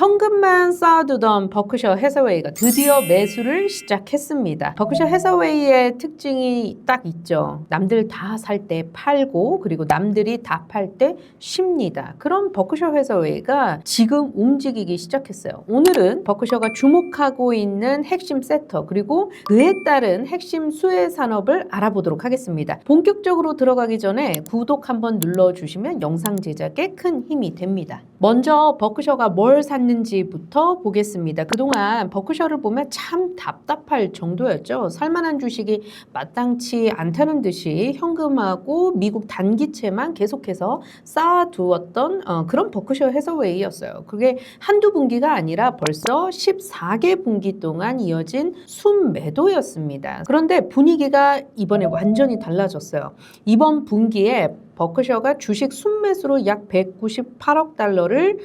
현금만 쌓아두던 버크셔 해서웨이가 드디어 매수를 시작했습니다. 버크셔 해서웨이의 특징이 딱 있죠. 남들 다 살 때 팔고 그리고 남들이 다 팔 때 쉽니다. 그런 버크셔 해서웨이가 지금 움직이기 시작했어요. 오늘은 버크셔가 주목하고 있는 핵심 섹터 그리고 그에 따른 핵심 수혜 산업을 알아보도록 하겠습니다. 본격적으로 들어가기 전에 구독 한번 눌러주시면 영상 제작에 큰 힘이 됩니다. 먼저 버크셔가 뭘 샀는지부터 보겠습니다. 그동안 버크셔를 보면 참 답답할 정도였죠. 살만한 주식이 마땅치 않다는 듯이 현금하고 미국 단기채만 계속해서 쌓아두었던 그런 버크셔 해서웨이였어요. 그게 한두 분기가 아니라 벌써 14개 분기 동안 이어진 순매도였습니다. 그런데 분위기가 이번에 완전히 달라졌어요. 이번 분기에 버크셔가 주식 순매수로 약 198억 달러를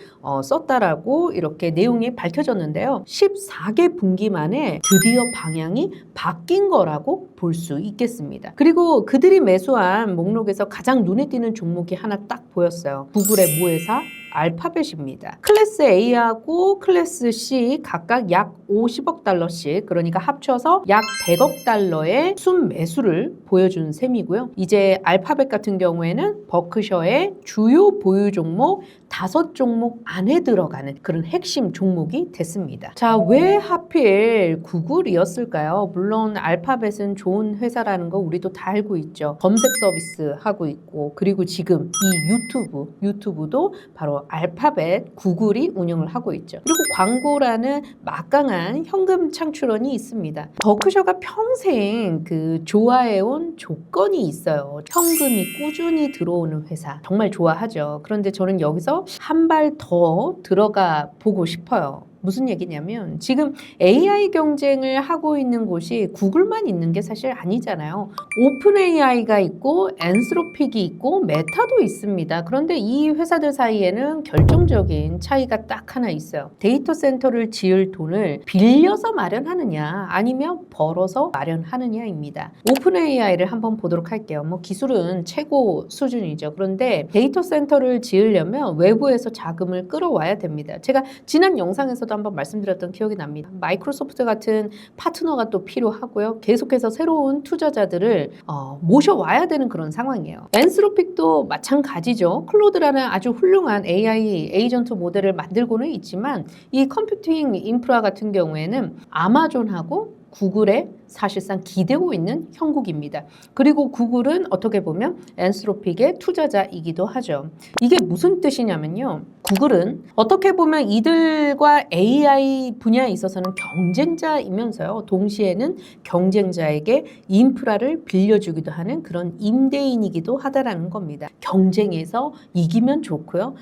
썼다라고 이렇게 내용이 밝혀졌는데요. 14개 분기 만에 드디어 방향이 바뀐 거라고 볼 수 있겠습니다. 그리고 그들이 매수한 목록에서 가장 눈에 띄는 종목이 하나 딱 보였어요. 구글의 모회사 알파벳입니다. 클래스 A하고 클래스 C 각각 약 50억 달러씩, 그러니까 합쳐서 약 100억 달러의 순매수를 보여준 셈이고요. 이제 알파벳 같은 경우에는 버크셔의 주요 보유 종목 5종목 안에 들어가는 그런 핵심 종목이 됐습니다. 자, 왜 하필 구글이었을까요? 물론 알파벳은 좋은 회사라는 거 우리도 다 알고 있죠. 검색 서비스 하고 있고, 그리고 지금 이 유튜브도 바로 알파벳 구글이 운영을 하고 있죠. 그리고 광고라는 막강한 현금 창출원이 있습니다. 버크셔가 평생 좋아해온 조건이 있어요. 현금이 꾸준히 들어오는 회사 정말 좋아하죠. 그런데 저는 여기서 한 발 더 들어가 보고 싶어요. 무슨 얘기냐면 지금 AI 경쟁을 하고 있는 곳이 구글만 있는 게 사실 아니잖아요. 오픈 AI가 있고 엔스로픽이 있고 메타도 있습니다. 그런데 이 회사들 사이에는 결정적인 차이가 딱 하나 있어요. 데이터 센터를 지을 돈을 빌려서 마련하느냐 아니면 벌어서 마련하느냐입니다. 오픈 AI를 한번 보도록 할게요. 기술은 최고 수준이죠. 그런데 데이터 센터를 지으려면 외부에서 자금을 끌어와야 됩니다. 제가 지난 영상에서도 한번 말씀드렸던 기억이 납니다. 마이크로소프트 같은 파트너가 또 필요하고요. 계속해서 새로운 투자자들을 모셔와야 되는 그런 상황이에요. 엔스로픽도 마찬가지죠. 클로드라는 아주 훌륭한 AI 에이전트 모델을 만들고는 있지만 이 컴퓨팅 인프라 같은 경우에는 아마존하고 구글에 사실상 기대고 있는 형국입니다. 그리고 구글은 어떻게 보면 엔스로픽의 투자자이기도 하죠. 이게 무슨 뜻이냐면요. 구글은 어떻게 보면 이들과 AI 분야에 있어서는 경쟁자이면서요. 동시에는 경쟁자에게 인프라를 빌려주기도 하는 그런 임대인이기도 하다라는 겁니다. 경쟁에서 이기면 좋고요.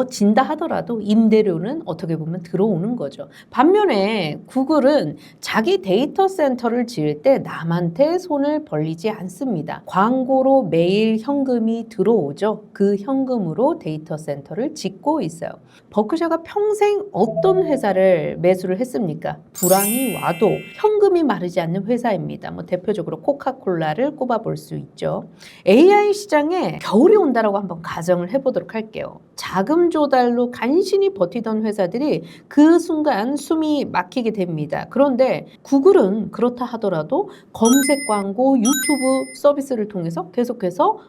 진다 하더라도 임대료는 어떻게 보면 들어오는 거죠. 반면에 구글은 자기 데이터 센터를 지을 때 남한테 손을 벌리지 않습니다. 광고로 매일 현금이 들어오죠. 그 현금으로 데이터 센터를 짓고 있어요. 버크셔가 평생 어떤 회사를 매수를 했습니까? 불황이 와도 현금이 마르지 않는 회사입니다. 대표적으로 코카콜라를 꼽아볼 수 있죠. AI 시장에 겨울이 온다라고 한번 가정을 해보도록 할게요. 자금 조달로 간신히 버티던 회사들이 그 순간 숨이 막히게 됩니다. 그런데 구글은 그렇다 하더라도 검색 광고, 유튜브 서비스를 통해서 계속해서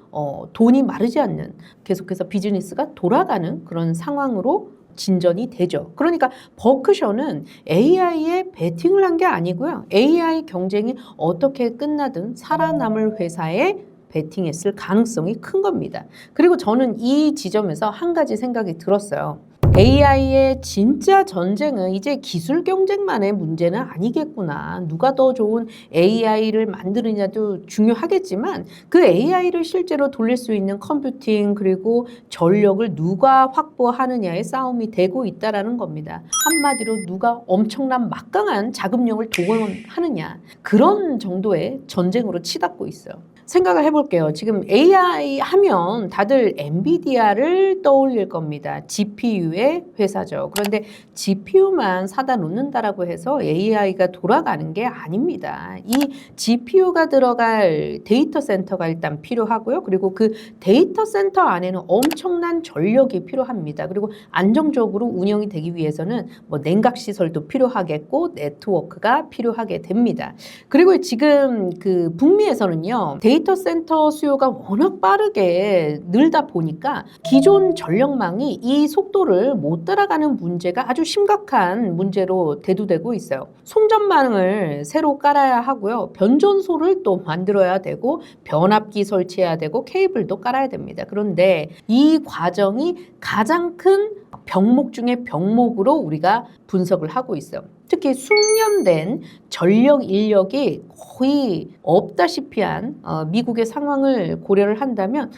돈이 마르지 않는, 계속해서 비즈니스가 돌아가는 그런 상황으로 진전이 되죠. 그러니까 버크셔는 AI에 베팅을 한 게 아니고요. AI 경쟁이 어떻게 끝나든 살아남을 회사에 베팅했을 가능성이 큰 겁니다. 그리고 저는 이 지점에서 한 가지 생각이 들었어요. AI의 진짜 전쟁은 이제 기술 경쟁만의 문제는 아니겠구나. 누가 더 좋은 AI를 만드느냐도 중요하겠지만 그 AI를 실제로 돌릴 수 있는 컴퓨팅 그리고 전력을 누가 확보하느냐의 싸움이 되고 있다라는 겁니다. 한마디로 누가 엄청난 막강한 자금력을 동원하느냐, 그런 정도의 전쟁으로 치닫고 있어요. 생각을 해볼게요. 지금 AI 하면 다들 엔비디아를 떠올릴 겁니다. GPU의 회사죠. 그런데 GPU만 사다 놓는다라고 해서 AI가 돌아가는 게 아닙니다. 이 GPU가 들어갈 데이터 센터가 일단 필요하고요. 그리고 그 데이터 센터 안에는 엄청난 전력이 필요합니다. 그리고 안정적으로 운영이 되기 위해서는 뭐 냉각 시설도 필요하겠고 네트워크가 필요하게 됩니다. 그리고 지금 그 북미에서는요, 데이터 센터 수요가 워낙 빠르게 늘다 보니까 기존 전력망이 이 속도를 못 따라가는 문제가 아주 심각한 문제로 대두되고 있어요. 송전망을 새로 깔아야 하고요. 변전소를 또 만들어야 되고 변압기 설치해야 되고 케이블도 깔아야 됩니다. 그런데 이 과정이 가장 큰 병목 중의 병목으로 우리가 분석을 하고 있어요. 특히 숙련된 전력 인력이 거의 없다시피 한 미국의 상황을 고려를 한다면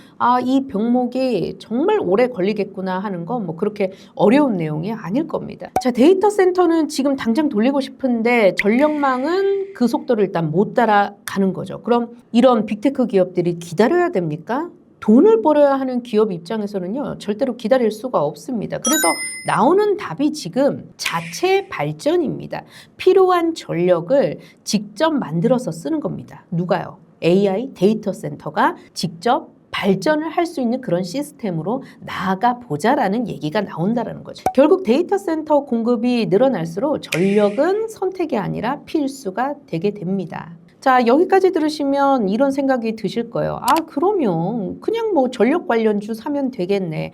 이 병목이 정말 오래 걸리겠구나 하는 건 뭐 그렇게 어려운 내용이 아닐 겁니다. 자, 데이터 센터는 지금 당장 돌리고 싶은데 전력망은 그 속도를 일단 못 따라가는 거죠. 그럼 이런 빅테크 기업들이 기다려야 됩니까? 돈을 벌어야 하는 기업 입장에서는요, 절대로 기다릴 수가 없습니다. 그래서 나오는 답이 지금 자체 발전입니다. 필요한 전력을 직접 만들어서 쓰는 겁니다. 누가요? AI 데이터 센터가 직접 발전을 할 수 있는 그런 시스템으로 나아가 보자라는 얘기가 나온다는 거죠. 결국 데이터 센터 공급이 늘어날수록 전력은 선택이 아니라 필수가 되게 됩니다. 자, 여기까지 들으시면 이런 생각이 드실 거예요. 그러면 그냥 뭐 전력 관련주 사면 되겠네.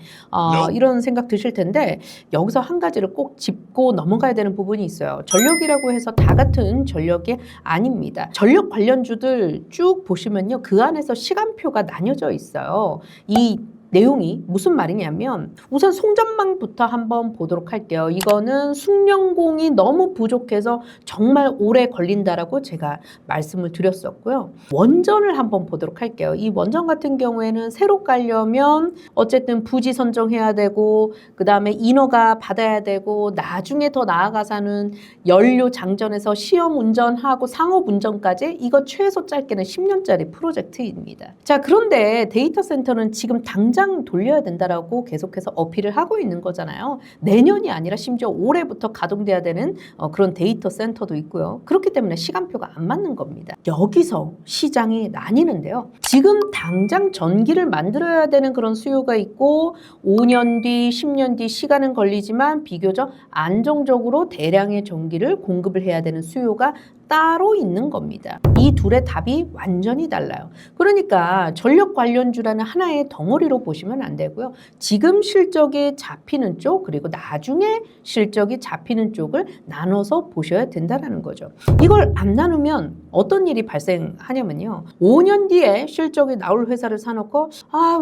이런 생각 드실 텐데 여기서 한 가지를 꼭 짚고 넘어가야 되는 부분이 있어요. 전력이라고 해서 다 같은 전력이 아닙니다. 전력 관련주들 쭉 보시면요. 그 안에서 시간표가 나뉘어져 있어요. 이 내용이 무슨 말이냐면 우선 송전망부터 한번 보도록 할게요. 이거는 숙련공이 너무 부족해서 정말 오래 걸린다라고 제가 말씀을 드렸었고요. 원전을 한번 보도록 할게요. 이 원전 같은 경우에는 새로 깔려면 어쨌든 부지 선정해야 되고 그 다음에 인허가 받아야 되고 나중에 더 나아가서는 연료 장전해서 시험 운전하고 상업 운전까지 이거 최소 짧게는 10년짜리 프로젝트입니다. 자, 그런데 데이터 센터는 지금 당장 돌려야 된다라고 계속해서 어필을 하고 있는 거잖아요. 내년이 아니라 심지어 올해부터 가동돼야 되는 그런 데이터 센터도 있고요. 그렇기 때문에 시간표가 안 맞는 겁니다. 여기서 시장이 나뉘는데요. 지금 당장 전기를 만들어야 되는 그런 수요가 있고 5년 뒤, 10년 뒤 시간은 걸리지만 비교적 안정적으로 대량의 전기를 공급을 해야 되는 수요가 따로 있는 겁니다. 이 둘의 답이 완전히 달라요. 그러니까 전력 관련주라는 하나의 덩어리로 보시면 안 되고요. 지금 실적이 잡히는 쪽 그리고 나중에 실적이 잡히는 쪽을 나눠서 보셔야 된다는 거죠. 이걸 안 나누면 어떤 일이 발생하냐면요. 5년 뒤에 실적이 나올 회사를 사놓고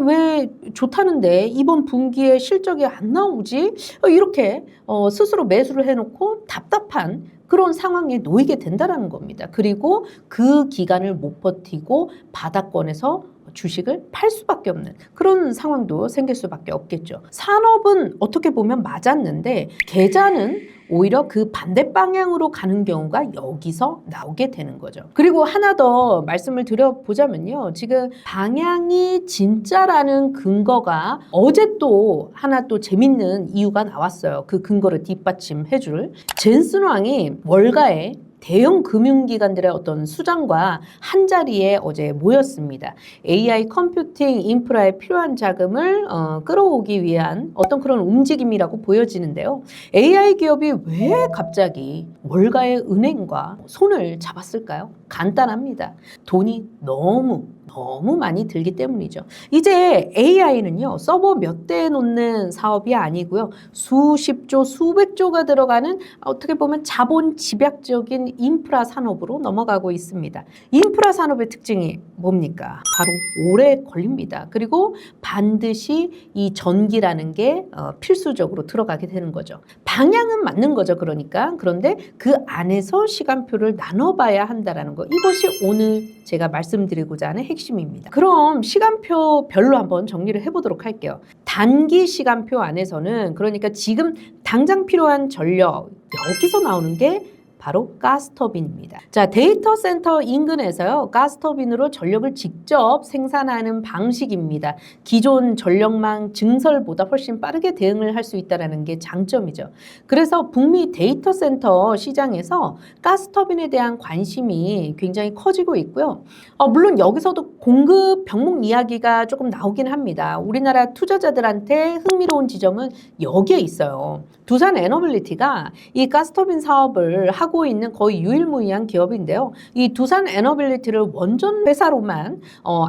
왜 좋다는데 이번 분기에 실적이 안 나오지? 이렇게 스스로 매수를 해놓고 답답한 그런 상황에 놓이게 된다는 겁니다. 그리고 그 기간을 못 버티고 바닥권에서 주식을 팔 수밖에 없는 그런 상황도 생길 수밖에 없겠죠. 산업은 어떻게 보면 맞았는데 계좌는 오히려 그 반대 방향으로 가는 경우가 여기서 나오게 되는 거죠. 그리고 하나 더 말씀을 드려보자면요. 지금 방향이 진짜라는 근거가 어제 또 하나 또 재밌는 이유가 나왔어요. 그 근거를 뒷받침해줄 젠슨 왕이 월가에 대형 금융기관들의 어떤 수장과 한 자리에 어제 모였습니다. AI 컴퓨팅 인프라에 필요한 자금을 끌어오기 위한 어떤 그런 움직임이라고 보여지는데요. AI 기업이 왜 갑자기 월가의 은행과 손을 잡았을까요? 간단합니다. 돈이 너무 많이 들기 때문이죠. 이제 AI는요, 서버 몇 대에 놓는 사업이 아니고요. 수십조, 수백조가 들어가는 어떻게 보면 자본 집약적인 인프라 산업으로 넘어가고 있습니다. 인프라 산업의 특징이 뭡니까? 바로 오래 걸립니다. 그리고 반드시 이 전기라는 게 필수적으로 들어가게 되는 거죠. 방향은 맞는 거죠. 그런데 그 안에서 시간표를 나눠봐야 한다는 거. 이것이 오늘 제가 말씀드리고자 하는 핵심입니다. 그럼 시간표별로 한번 정리를 해보도록 할게요. 단기 시간표 안에서는 그러니까 지금 당장 필요한 전력 여기서 나오는 게 바로 가스터빈입니다. 자, 데이터 센터 인근에서요, 가스터빈으로 전력을 직접 생산하는 방식입니다. 기존 전력망 증설보다 훨씬 빠르게 대응을 할 수 있다는 게 장점이죠. 그래서 북미 데이터 센터 시장에서 가스터빈에 대한 관심이 굉장히 커지고 있고요. 물론 여기서도 공급 병목 이야기가 조금 나오긴 합니다. 우리나라 투자자들한테 흥미로운 지점은 여기에 있어요. 두산 에너빌리티가 이 가스터빈 사업을 하고 있는 거의 유일무이한 기업인데요. 이 두산 에너빌리티를 원전 회사로만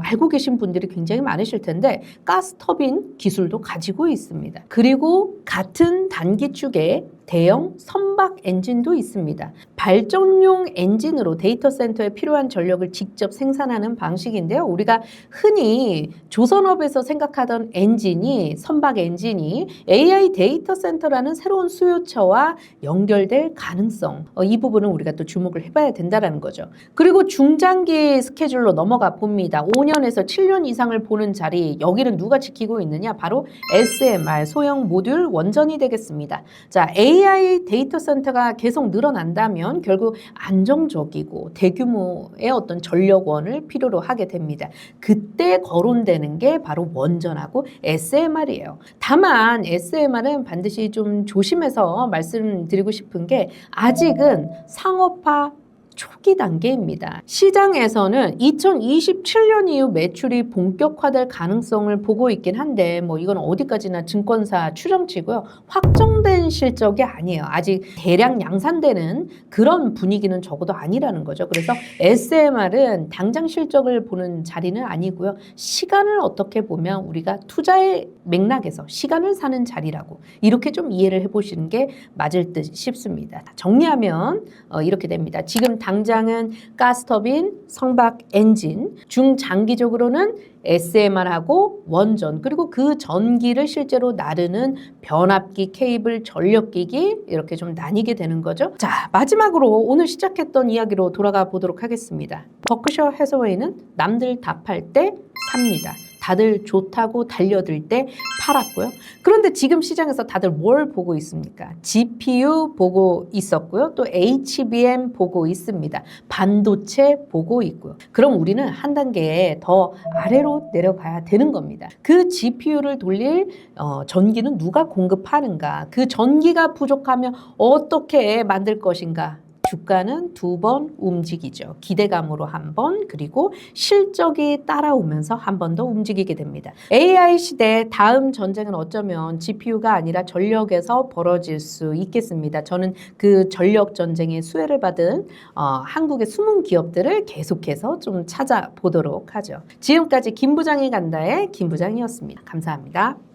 알고 계신 분들이 굉장히 많으실 텐데 가스터빈 기술도 가지고 있습니다. 그리고 같은 단기축에 대형 선박 엔진도 있습니다. 발전용 엔진으로 데이터 센터에 필요한 전력을 직접 생산하는 방식인데요. 우리가 흔히 조선업에서 생각하던 엔진이, 선박 엔진이 AI 데이터 센터라는 새로운 수요처와 연결될 가능성, 이 부분은 우리가 또 주목을 해봐야 된다는 거죠. 그리고 중장기 스케줄로 넘어가 봅니다. 5년에서 7년 이상을 보는 자리, 여기는 누가 지키고 있느냐? 바로 SMR, 소형 모듈 원전이 되겠습니다. 자, AI 데이터 센터가 계속 늘어난다면 결국 안정적이고 대규모의 어떤 전력원을 필요로 하게 됩니다. 그때 거론되는 게 바로 원전하고 SMR이에요. 다만 SMR은 반드시 좀 조심해서 말씀드리고 싶은 게 아직은 상업화 초기 단계입니다. 시장에서는 2027년 이후 매출이 본격화될 가능성을 보고 있긴 한데 이건 어디까지나 증권사 추정치고요. 확정된 실적이 아니에요. 아직 대량 양산되는 그런 분위기는 적어도 아니라는 거죠. 그래서 SMR은 당장 실적을 보는 자리는 아니고요. 시간을 어떻게 보면 우리가 투자의 맥락에서 시간을 사는 자리라고 이렇게 좀 이해를 해보시는 게 맞을 듯 싶습니다. 정리하면 이렇게 됩니다. 지금 당장은 가스터빈, 선박 엔진, 중장기적으로는 SMR하고 원전, 그리고 그 전기를 실제로 나르는 변압기, 케이블, 전력기기 이렇게 좀 나뉘게 되는 거죠. 자, 마지막으로 오늘 시작했던 이야기로 돌아가 보도록 하겠습니다. 버크셔 해서웨이는 남들 다 팔 때 삽니다. 다들 좋다고 달려들 때 팔았고요. 그런데 지금 시장에서 다들 뭘 보고 있습니까? GPU 보고 있었고요. 또 HBM 보고 있습니다. 반도체 보고 있고요. 그럼 우리는 한 단계 더 아래로 내려가야 되는 겁니다. 그 GPU를 돌릴 전기는 누가 공급하는가? 그 전기가 부족하면 어떻게 만들 것인가? 주가는 두 번 움직이죠. 기대감으로 한 번, 그리고 실적이 따라오면서 한 번 더 움직이게 됩니다. AI 시대의 다음 전쟁은 어쩌면 GPU가 아니라 전력에서 벌어질 수 있겠습니다. 저는 그 전력 전쟁의 수혜를 받은 한국의 숨은 기업들을 계속해서 좀 찾아보도록 하죠. 지금까지 김부장이 간다의 김부장이었습니다. 감사합니다.